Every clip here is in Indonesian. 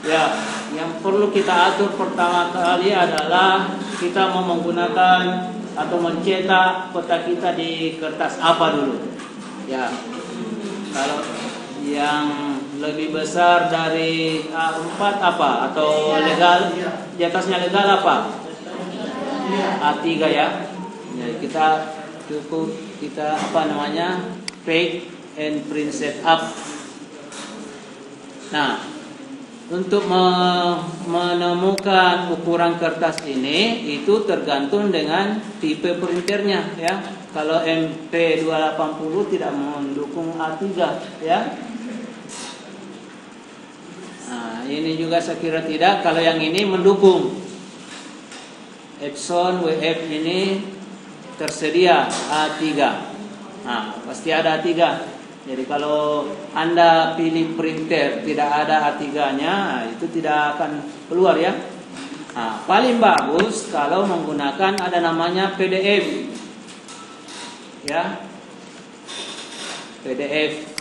Ya, yang perlu kita atur pertama kali adalah kita mau menggunakan atau mencetak peta kita di kertas apa dulu. Ya, kalau yang lebih besar dari A4 apa? Atau legal? Di atasnya legal apa? A3 ya. Jadi kita cukup paste and print setup. Nah, untuk menemukan ukuran kertas ini itu tergantung dengan tipe printernya ya. Kalau MP280 tidak mendukung A3 ya. Nah, ini juga saya kira tidak. Kalau yang ini mendukung. Epson WF ini tersedia A3. Nah, pasti ada A3. Jadi kalau Anda pilih printer tidak ada A3-nya, itu tidak akan keluar ya. Nah, paling bagus kalau menggunakan ada namanya PDF. Ya. PDF.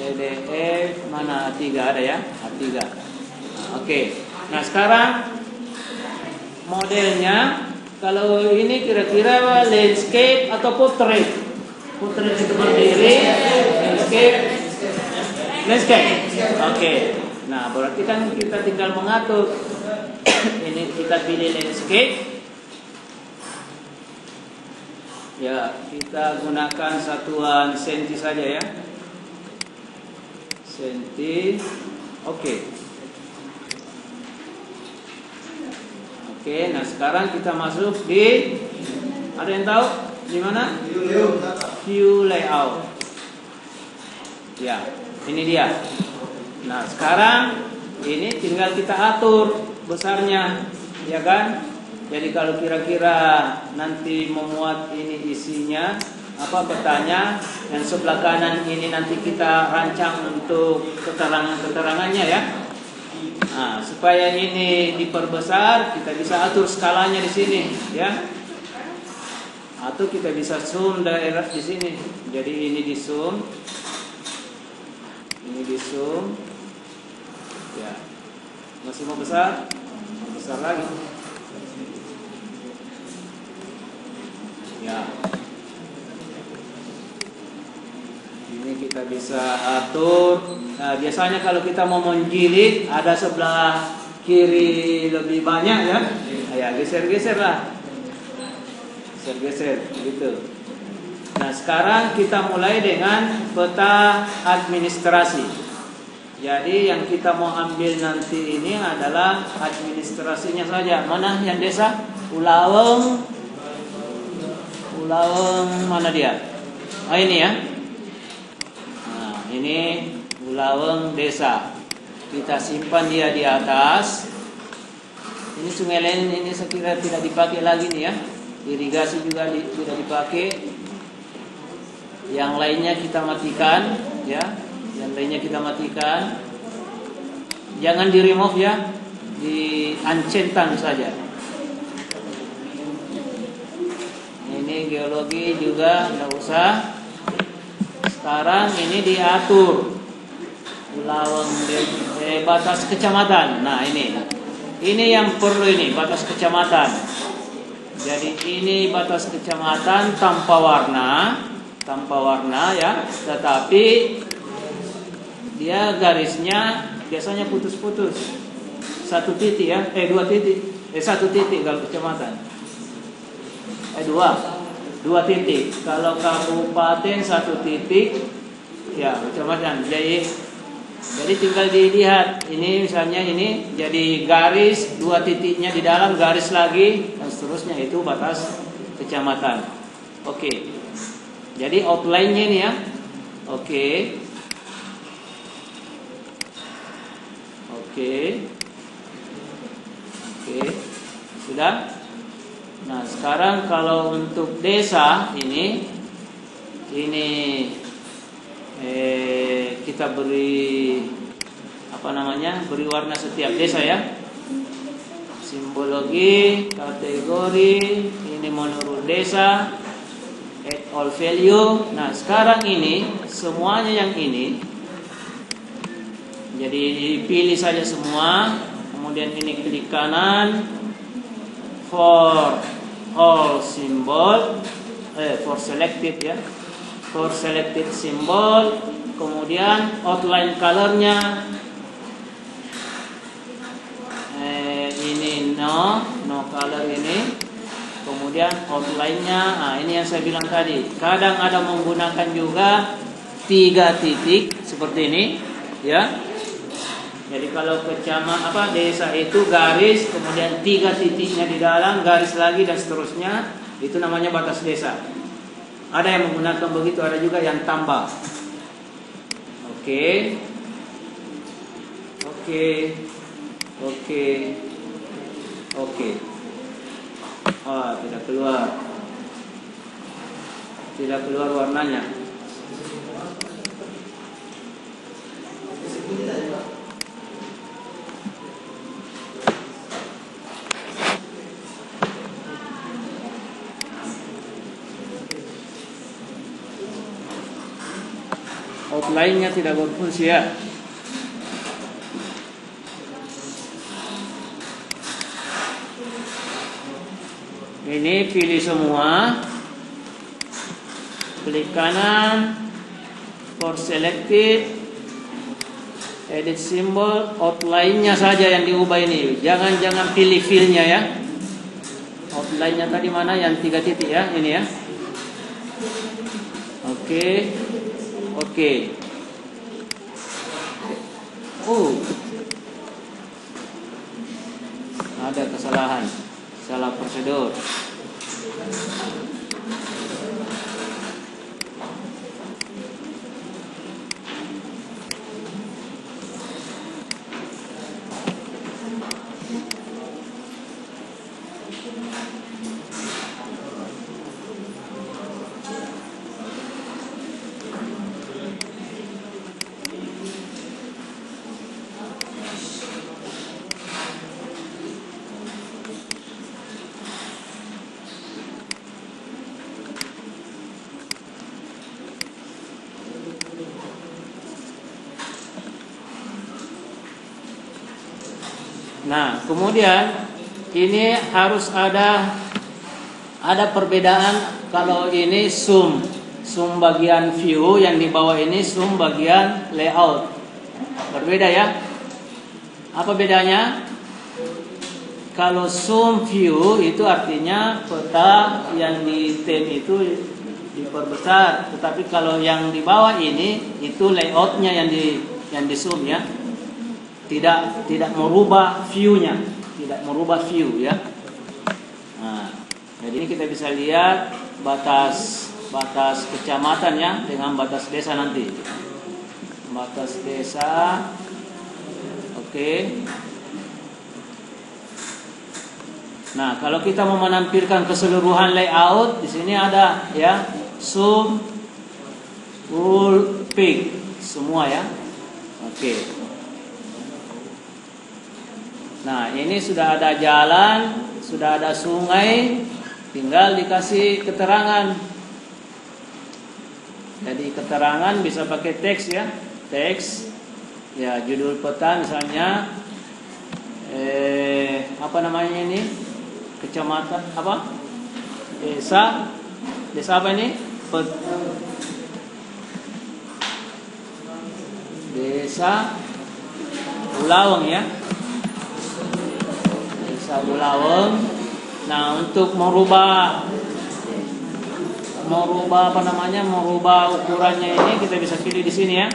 PDF mana A3 ada ya? A3. Nah, oke. Nah, sekarang modelnya kalau ini kira-kira landscape atau portrait? Portrait itu berdiri, landscape. Oke. Nah, berarti kan kita tinggal mengatur. Ini kita pilih landscape. Ya, kita gunakan satuan senti saja ya. Senti. Oke. Oke, nah sekarang kita masuk di, ada yang tahu di mana? View layout. Ya, ini dia. Nah sekarang ini tinggal kita atur besarnya, ya kan? Jadi kalau kira-kira nanti memuat ini isinya apa petanya, yang sebelah kanan ini nanti kita rancang untuk keterangannya ya. Nah, supaya ini diperbesar, kita bisa atur skalanya di sini, ya. Atau kita bisa zoom daerah di sini. Jadi ini di zoom, ini di zoom, ya. Masih mau besar, besar lagi, ya. Ini kita bisa atur. Nah, biasanya kalau kita mau menjilid ada sebelah kiri lebih banyak ya. Ya geser-geser lah. Geser-geser gitu. Nah, sekarang kita mulai dengan peta administrasi. Jadi yang kita mau ambil nanti ini adalah administrasinya saja. Mana yang desa? Ulaweng mana dia? Oh ini ya. Ini Ulaweng desa. Kita simpan dia di atas. Ini Sungai Len ini saya kira tidak dipakai lagi nih ya. Irigasi juga tidak dipakai. Yang lainnya kita matikan ya. Yang lainnya kita matikan. Jangan di remove ya. Di uncentang saja. Ini geologi juga tidak usah. Sekarang ini diatur Ulaweng batas kecamatan. Nah ini yang perlu ini batas kecamatan. Jadi ini batas kecamatan tanpa warna ya. Tetapi dia garisnya biasanya putus-putus. Satu titik ya, dua titik. Satu titik kalau kecamatan. Dua titik. Kalau kabupaten satu titik, ya macam-macam. Jadi tinggal dilihat. Ini misalnya ini jadi garis, dua titiknya di dalam, garis lagi, dan seterusnya itu batas kecamatan. Oke. Jadi outline-nya ini ya. Oke. Sudah? Nah, sekarang kalau untuk desa ini kita beri beri warna setiap desa ya. Simbologi, kategori, ini menurut desa, all value. Nah, sekarang ini semuanya yang ini. Jadi dipilih saja semua. Kemudian ini klik kanan for all symbol, for selected ya. For selected symbol. Kemudian outline colornya ini no color ini. Kemudian outline-nya, nah ini yang saya bilang tadi. Kadang ada menggunakan juga 3 titik seperti ini, ya. Jadi kalau desa itu garis, kemudian 3 titiknya di dalam, garis lagi dan seterusnya, itu namanya batas desa. Ada yang menggunakan begitu, ada juga yang tambah. Oke. Tidak keluar warnanya. Outline-nya tidak berfungsi ya. Ini pilih semua, klik kanan, for selected, edit symbol, outline-nya saja yang diubah ini. Jangan pilih fill-nya ya. Outline-nya tadi mana? Yang 3 titik ya, ini ya. Oke. Ada kesalahan. Salah prosedur. Nah, kemudian ini harus ada perbedaan. Kalau ini zoom bagian view, yang di bawah ini zoom bagian layout. Berbeda ya. Apa bedanya? Kalau zoom view itu artinya peta yang di tab itu diperbesar, tetapi kalau yang di bawah ini itu layoutnya yang di zoom ya. Tidak merubah view-nya, ya. Nah, jadi ini kita bisa lihat batas kecamatan ya dengan batas desa nanti. Batas desa. Oke. Nah, kalau kita mau menampilkan keseluruhan layout, di sini ada ya, zoom, full pick, semua ya. Oke. Nah, ini sudah ada jalan, sudah ada sungai, tinggal dikasih keterangan. Jadi keterangan bisa pakai teks ya, teks. Ya, judul peta misalnya, apa namanya ini? Kecamatan apa? Desa apa ini? Desa Bulaweng ya. Bulaweng. Nah, untuk merubah ukurannya ini kita bisa pilih di sini ya.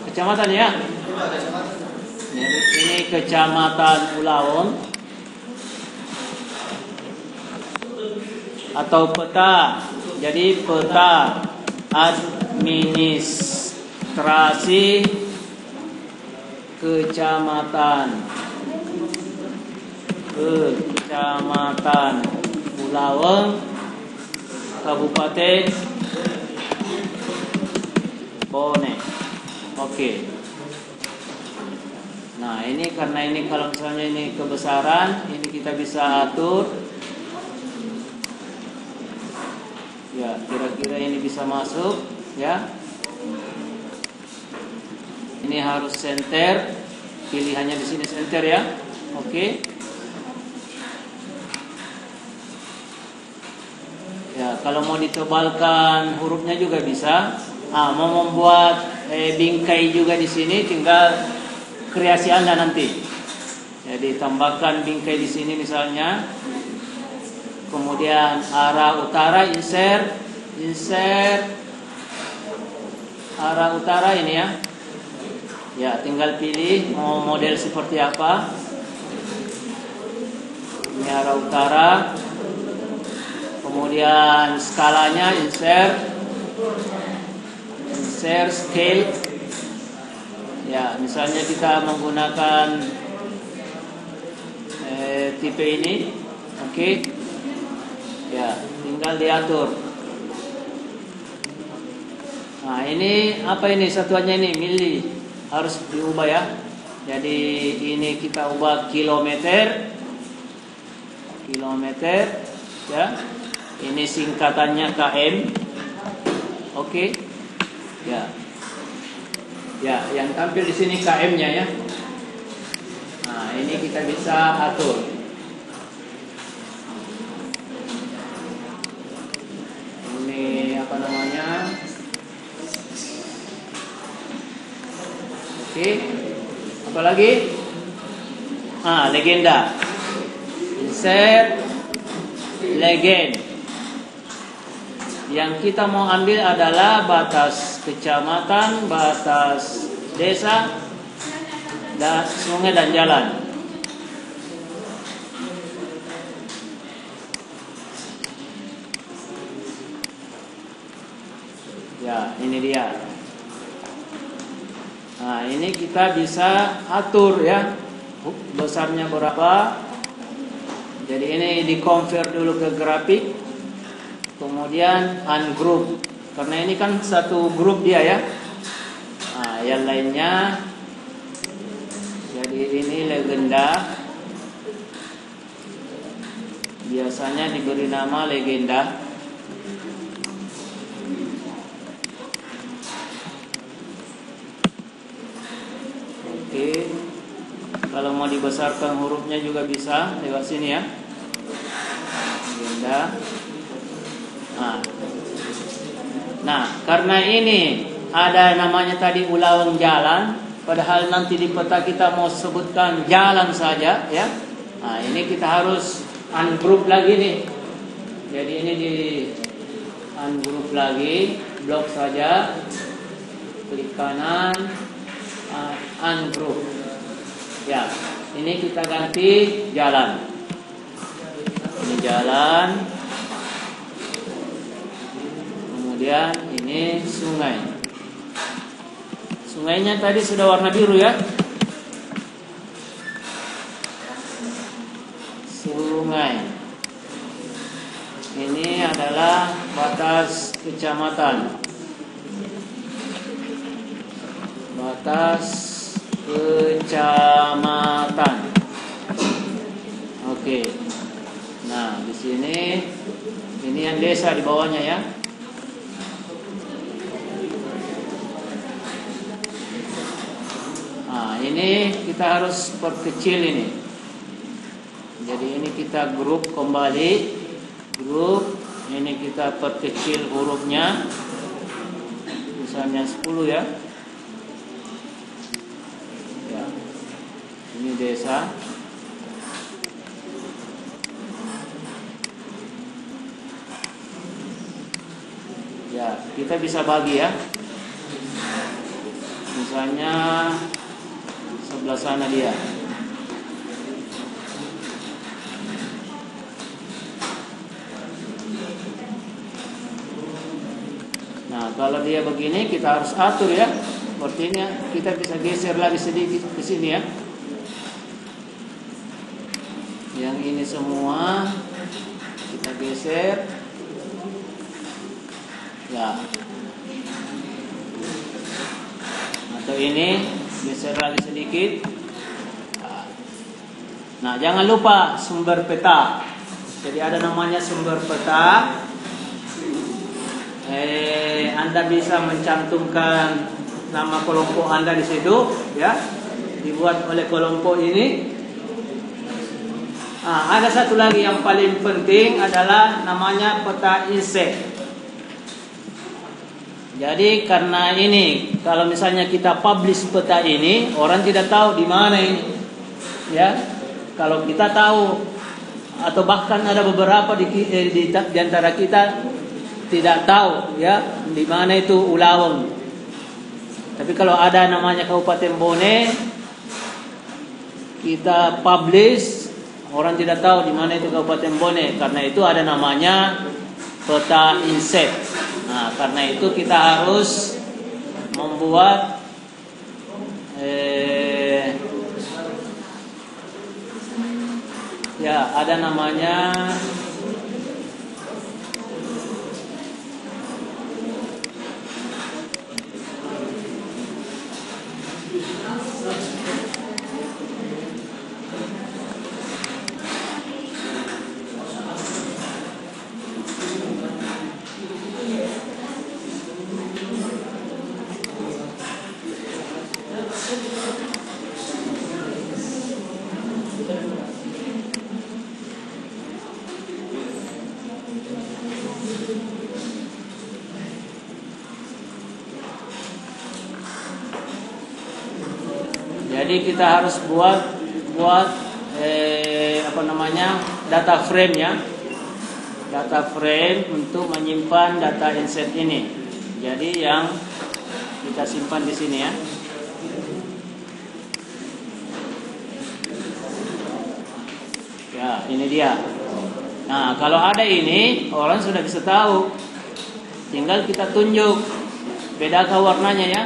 Kecamatan ya. Ini Kecamatan Bulaweng. Atau peta. Jadi peta administrasi kecamatan Bulaweng, Kabupaten Bone. Oke. Nah, ini karena ini kalau misalnya ini kebesaran, ini kita bisa atur. Ya, kira-kira ini bisa masuk, ya. Ini harus center. Pilihannya di sini center ya. Oke. Ya, kalau mau ditebalkan hurufnya juga bisa. Mau membuat bingkai juga di sini, tinggal kreasi Anda nanti. Jadi tambahkan bingkai di sini misalnya. Kemudian arah utara insert arah utara ini ya. Ya, tinggal pilih mau model seperti apa. Ini arah utara. Kemudian skalanya insert scale. Ya, misalnya kita menggunakan tipe ini, oke. Ya, tinggal diatur. Nah, ini apa ini satuannya ini mili, harus diubah ya. Jadi ini kita ubah kilometer, ya. Ini singkatannya km, oke. Ya. Ya, yang tampil di sini km-nya ya. Nah, ini kita bisa atur. Ini apa namanya? Oke. Apa lagi? Legenda. Insert legend. Yang kita mau ambil adalah batas kecamatan, batas desa, dan sungai dan jalan. Ya, ini dia. Nah, ini kita bisa atur ya, besarnya berapa. Jadi ini di-convert dulu ke grafik. Kemudian ungroup, karena ini kan satu grup dia ya. Nah, yang lainnya, jadi ini legenda, biasanya diberi nama legenda. Oke, kalau mau dibesarkan hurufnya juga bisa lewat sini ya, legenda. Nah, karena ini ada namanya tadi ulang jalan, padahal nanti di peta kita mau sebutkan jalan saja ya. Nah, ini kita harus ungroup lagi nih. Jadi ini di ungroup lagi, blok saja, klik kanan, ungroup. Ya, ini kita ganti jalan. Ini jalan. Kemudian ini sungai. Sungainya tadi sudah warna biru ya. Sungai. Ini adalah batas kecamatan. Batas kecamatan. Oke. Nah, di sini ini yang desa di bawahnya ya. Ini kita harus perkecil ini. Jadi ini kita grup kembali. Grup. Ini kita perkecil hurufnya. Misalnya 10 ya. Ya. Ini desa. Ya, kita bisa bagi ya. Misalnya sebelah sana dia. Nah, kalau dia begini kita harus atur ya. Sepertinya kita bisa geser lagi sedikit ke sini ya. Yang ini semua kita geser. Ya. Nah, Atau ini geser lagi sedikit. Nah, jangan lupa sumber peta. Jadi ada namanya sumber peta. Anda bisa mencantumkan nama kelompok Anda di situ, ya. Dibuat oleh kelompok ini. Ada satu lagi yang paling penting adalah namanya peta insect. Jadi karena ini, kalau misalnya kita publish peta ini, orang tidak tahu di mana ini, ya. Kalau kita tahu, atau bahkan ada beberapa di antara kita tidak tahu, ya, di mana itu Ulaweng. Tapi kalau ada namanya Kabupaten Bone, kita publish, orang tidak tahu di mana itu Kabupaten Bone, karena itu ada namanya peta insect. Nah, karena itu kita harus membuat ya, ada namanya jadi kita harus buat data frame, ya. Data frame untuk menyimpan data insert ini. Jadi yang kita simpan di sini, ya. Ya, ini dia. Nah, kalau ada ini, orang sudah bisa tahu. Tinggal kita tunjuk bedakah warnanya, ya.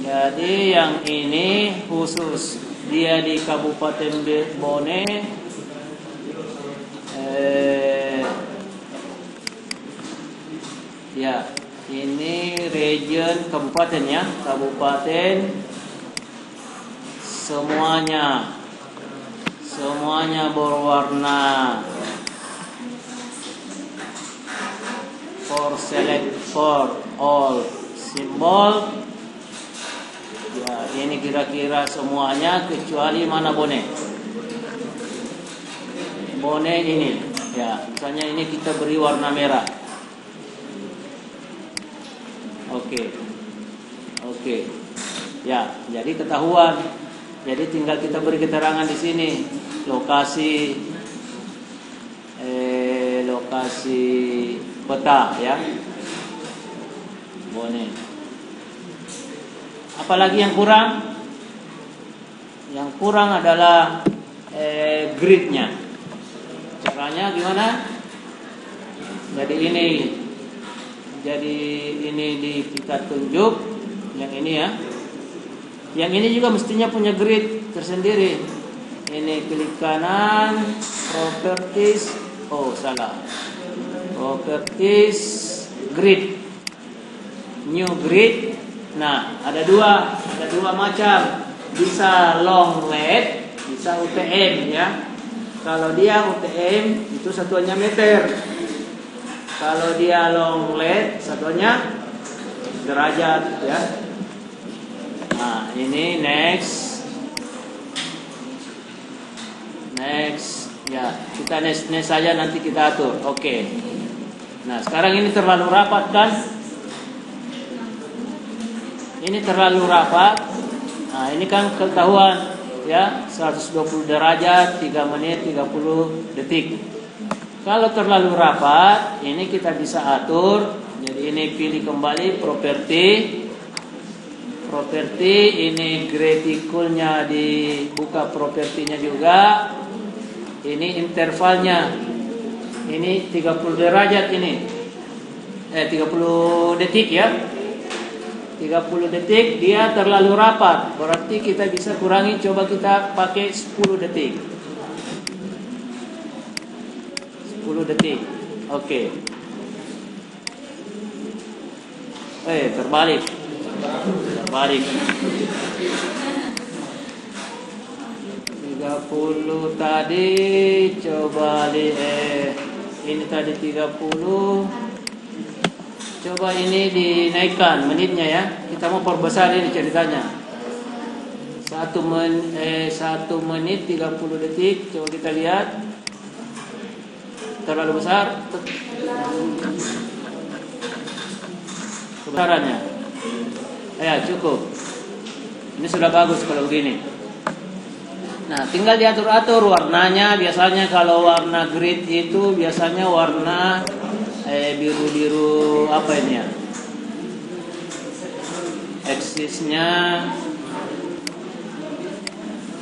Jadi yang ini khusus dia di Kabupaten Bone, ya, ini region kabupaten, ya, kabupaten semuanya berwarna. Select for all simbol. Ya, ini kira-kira semuanya kecuali mana Bone. Bone ini, ya, misalnya ini kita beri warna merah. Oke. Ya, jadi ketahuan. Jadi tinggal kita beri keterangan di sini lokasi peta, ya. Bone. Apalagi yang kurang? Yang kurang adalah gridnya. Caranya gimana? Jadi ini kita tunjuk yang ini, ya. Yang ini juga mestinya punya grid tersendiri. Ini klik kanan, properties. Oh, salah. Properties, grid. New grid. Nah, ada dua macam. Bisa long lead, bisa UTM, ya. Kalau dia UTM itu satuannya meter. Kalau dia long lead satuannya derajat, ya. Nah, ini next. Ya, kita next saja, nanti kita atur. Oke. Nah, sekarang ini terlalu rapat, kan? Ini terlalu rapat. Nah, ini kan ketahuan, ya, 120 derajat, 3 menit 30 detik. Kalau terlalu rapat, ini kita bisa atur. Jadi ini pilih kembali properti, ini graticulnya dibuka, propertinya juga. Ini intervalnya. Ini 30 derajat ini. 30 detik, ya. 30 detik dia terlalu rapat, berarti kita bisa kurangi, coba kita pakai 10 detik. detik. Oke. Terbalik. 30 tadi, coba ini tadi 30. Coba ini dinaikkan menitnya ya. Kita mau perbesar ini ceritanya. 1 menit 30 detik. Coba kita lihat. Terlalu besar. Kebesarannya. Ya, cukup. Ini sudah bagus kalau begini. Nah, tinggal diatur-atur warnanya. Biasanya kalau warna grid itu biasanya warna biru-biru apa ini ya? Eksisnya,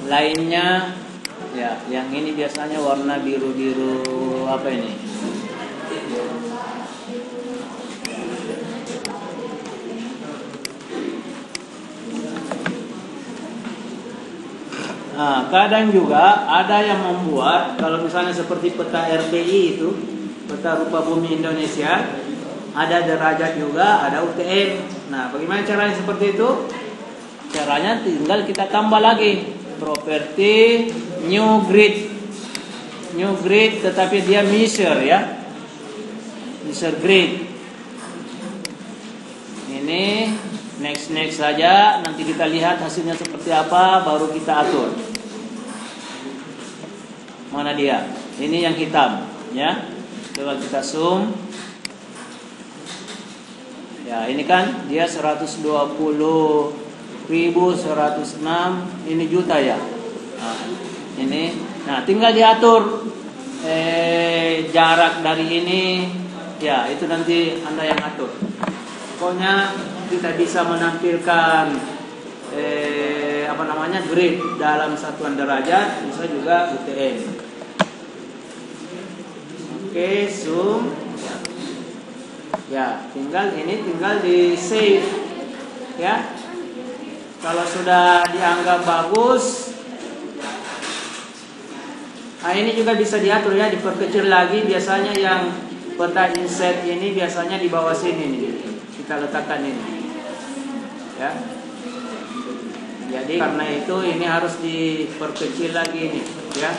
lainnya, ya. Yang ini biasanya warna biru-biru apa ini? Nah, kadang juga ada yang membuat, kalau misalnya seperti peta RPI itu, peta rupa bumi Indonesia, ada derajat juga, ada UTM. Nah, bagaimana caranya seperti itu? Caranya tinggal kita tambah lagi properti new grid, tetapi dia measure ya, measure grid. Ini next saja, nanti kita lihat hasilnya seperti apa, baru kita atur. Mana dia? Ini yang hitam, ya. Coba kita zoom. Ya, ini kan dia 120.106, ini juta ya. Nah, ini. Nah, tinggal diatur jarak dari ini. Ya, itu nanti Anda yang atur. Pokoknya kita bisa menampilkan grid dalam satuan derajat, bisa juga UTM. Oke, zoom. Ya, tinggal di save. Ya. Kalau sudah dianggap bagus, nah ini juga bisa diatur ya, diperkecil lagi. Biasanya yang peta inset ini biasanya di bawah sini nih. Kita letakkan ini. Ya. Jadi karena itu ini harus diperkecil lagi nih, ya.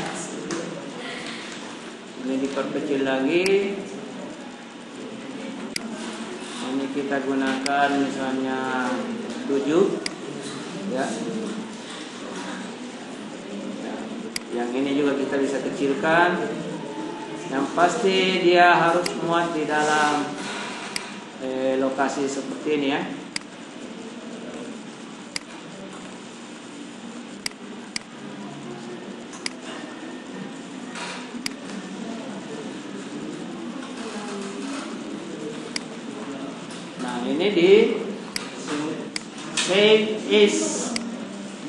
Ini diperkecil lagi. Ini kita gunakan misalnya 7, ya. Yang ini juga kita bisa kecilkan. Yang pasti dia harus muat di dalam lokasi seperti ini ya. Nah, ini di save is,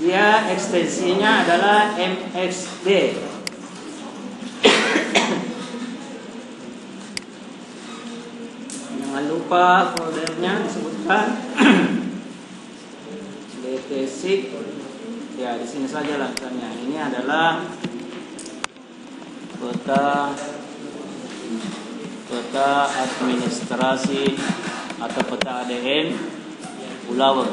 dia ekstensinya adalah MXD. Jangan lupa foldernya disebutkan DT6. Ya, di sini saja lah misalnya. Ini adalah peta administrasi atau peta ADN Pulau.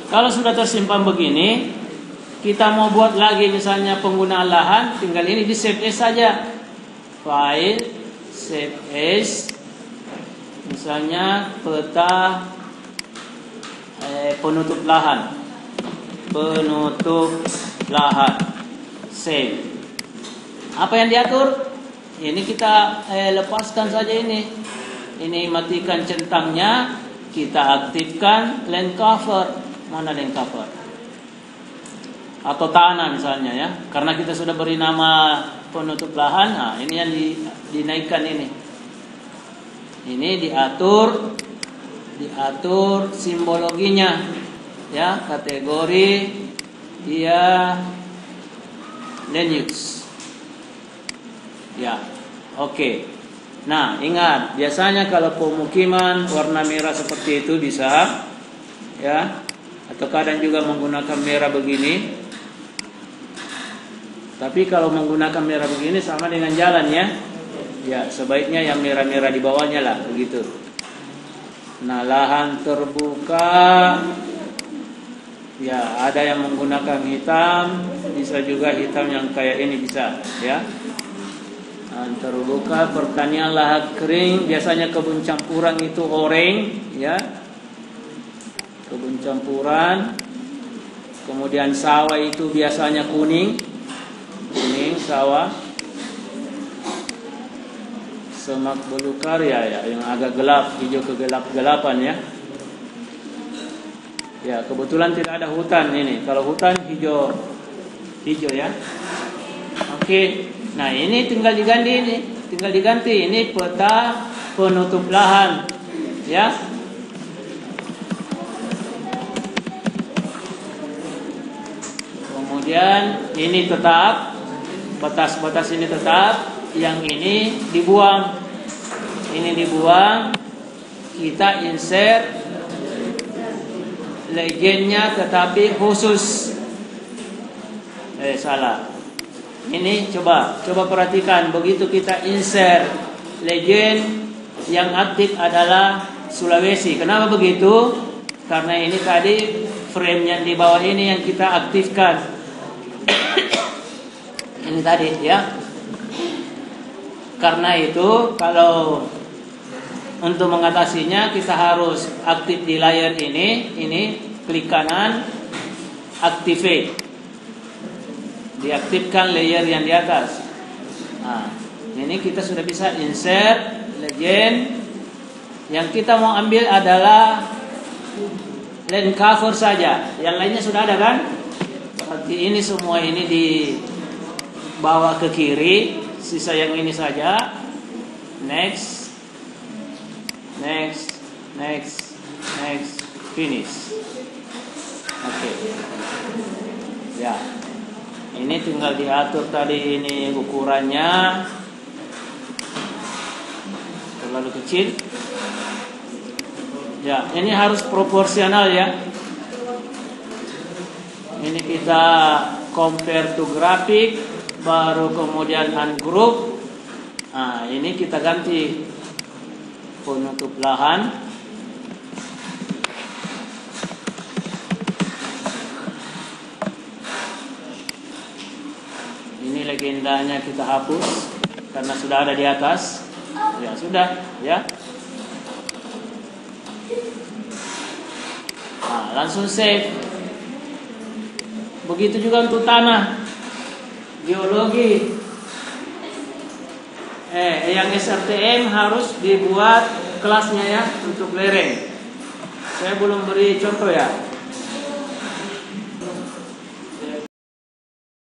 Kalau sudah tersimpan begini, kita mau buat lagi misalnya penggunaan lahan, tinggal ini di save as saja. File, save as, misalnya peta penutup lahan, save. Apa yang diatur? Ini kita lepaskan saja ini. Ini matikan centangnya, kita aktifkan land cover. Mana land cover? Atau tanah misalnya ya. Karena kita sudah beri nama penutup lahan, nah ini yang dinaikkan ini. Ini diatur simbologinya ya, kategori dia land use. Ya, oke. Nah, ingat, biasanya kalau pemukiman warna merah seperti itu bisa, ya. atau kadang juga menggunakan merah begini. Tapi kalau menggunakan merah begini sama dengan jalan ya. Ya, sebaiknya yang merah-merah di bawahnya lah, begitu. Nah, lahan terbuka. Ya, ada yang menggunakan hitam, bisa juga hitam yang kayak ini bisa, ya. Lahan terbuka, pertanian lahan kering, biasanya kebun campuran itu oranye, ya. Kebun campuran. Kemudian sawah itu biasanya kuning sawah. Semak belukar ya yang agak gelap, hijau kegelap-gelapan ya. Ya, kebetulan tidak ada hutan ini. Kalau hutan hijau ya. Oke. Nah, ini tinggal diganti ini peta penutup lahan ya. Kemudian ini tetap batas-batas ini tetap, yang ini dibuang. Ini dibuang, kita insert legendnya tetapi khusus. Salah. Ini coba perhatikan, begitu kita insert legend yang aktif adalah Sulawesi. Kenapa begitu? Karena ini tadi frame yang di bawah ini yang kita aktifkan. Ini tadi ya. Karena itu kalau untuk mengatasinya kita harus aktif di layar ini klik kanan, activate. Diaktifkan layer yang di atas. Nah, ini kita sudah bisa insert legend. Yang kita mau ambil adalah land cover saja. Yang lainnya sudah ada kan? Berarti ini semua ini dibawa ke kiri. Sisa yang ini saja. Next, finish. Oke. Ya. Ini tinggal diatur tadi ini ukurannya. Terlalu kecil. Ya, ini harus proporsional ya. Ini kita compare to grafik, baru kemudian ungroup. Nah, ini kita ganti penutup lahan. Ini legendanya kita hapus karena sudah ada di atas. Ya sudah, ya. Nah, langsung save. Begitu juga untuk tanah. Geologi. Yang SRTM harus dibuat kelasnya ya untuk lereng. Saya belum beri contoh ya.